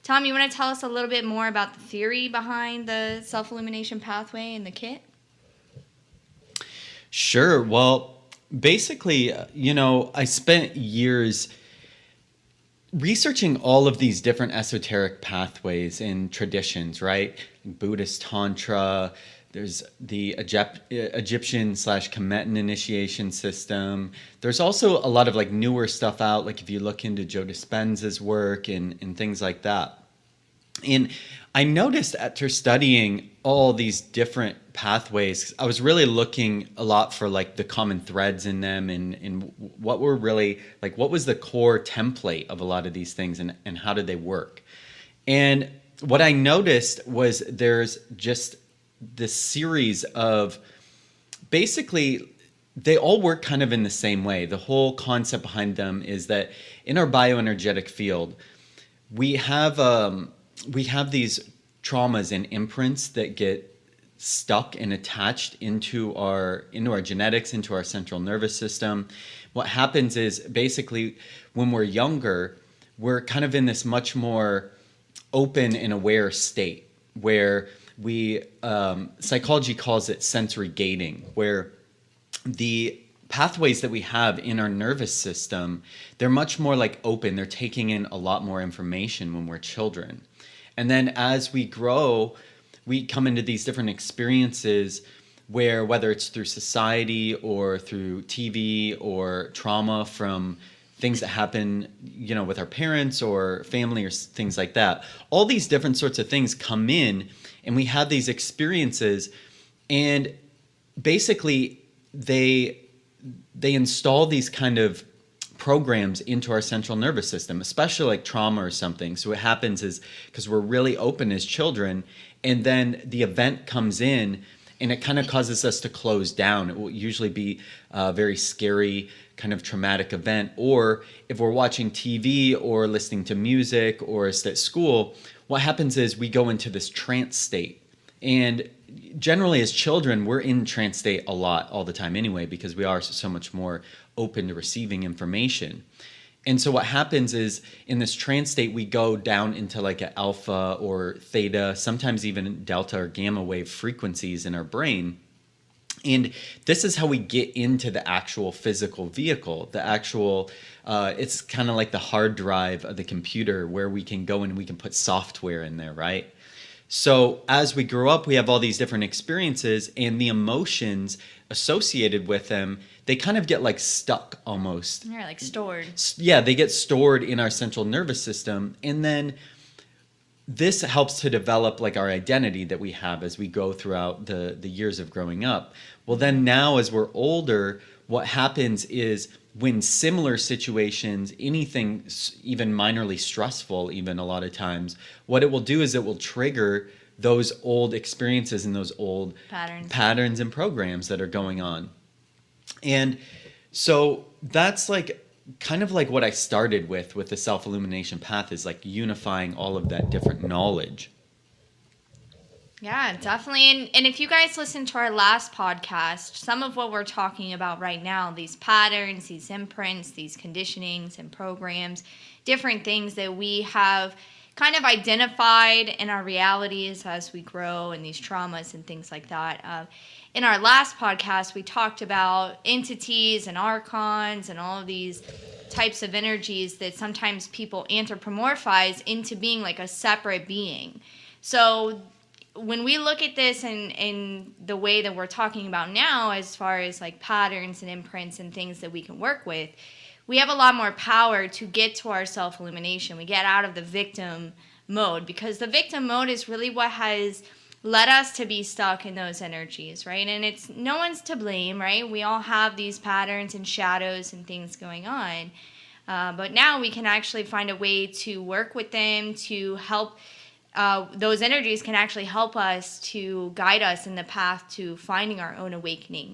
Tom, you want to tell us a little bit more about the theory behind the self-illumination pathway and the kit? Sure. Well, basically, I spent years researching all of these different esoteric pathways and traditions, right? Buddhist Tantra, there's the Egyptian/Kemetan initiation system. There's also a lot of like newer stuff out, like if you look into Joe Dispenza's work and things like that. And I noticed after studying all these different pathways, I was really looking a lot for like the common threads in them and what were really like, what was the core template of a lot of these things and how did they work? And what I noticed was there's just this series of basically they all work kind of in the same way. The whole concept behind them is that in our bioenergetic field, we have these traumas and imprints that get stuck and attached into our genetics, into our central nervous system. What happens is basically when we're younger, we're kind of in this much more open and aware state where we psychology calls it sensory gating, where the pathways that we have in our nervous system, they're much more like open. They're taking in a lot more information when we're children. And then as we grow, we come into these different experiences where whether it's through society or through TV or trauma from things that happen, with our parents or family or things like that, all these different sorts of things come in and we have these experiences and basically they install these kind of programs into our central nervous system, especially like trauma or something. So what happens is because we're really open as children and then the event comes in and it kind of causes us to close down. It will usually be a very scary kind of traumatic event. Or if we're watching TV or listening to music or at school, what happens is we go into this trance state. And generally as children, we're in trance state a lot all the time anyway, because we are so much more open to receiving information. And so what happens is in this trance state, we go down into like an alpha or theta, sometimes even delta or gamma wave frequencies in our brain. And this is how we get into the actual physical vehicle, the actual, it's kind of like the hard drive of the computer where we can go and we can put software in there, right? So as we grow up, we have all these different experiences and the emotions associated with them, they kind of get like stuck almost. They're like stored. Yeah, they get stored in our central nervous system. And then this helps to develop like our identity that we have as we go throughout the years of growing up. Well, then now as we're older, what happens is when similar situations, anything even minorly stressful, even a lot of times, what it will do is it will trigger those old experiences and those old patterns and programs that are going on. And so that's like kind of like what I started with the self-illumination path, is like unifying all of that different knowledge. Yeah, definitely. And if you guys listen to our last podcast, some of what we're talking about right now, these patterns, these imprints, these conditionings and programs, different things that we have kind of identified in our realities as we grow and these traumas and things like that. In our last podcast, we talked about entities and archons and all of these types of energies that sometimes people anthropomorphize into being like a separate being. So when we look at this in the way that we're talking about now, as far as like patterns and imprints and things that we can work with, we have a lot more power to get to our self-illumination. We get out of the victim mode, because the victim mode is really what has led us to be stuck in those energies, right? And it's no one's to blame, right? We all have these patterns and shadows and things going on. But now we can actually find a way to work with them to help. Those energies can actually help us to guide us in the path to finding our own awakening.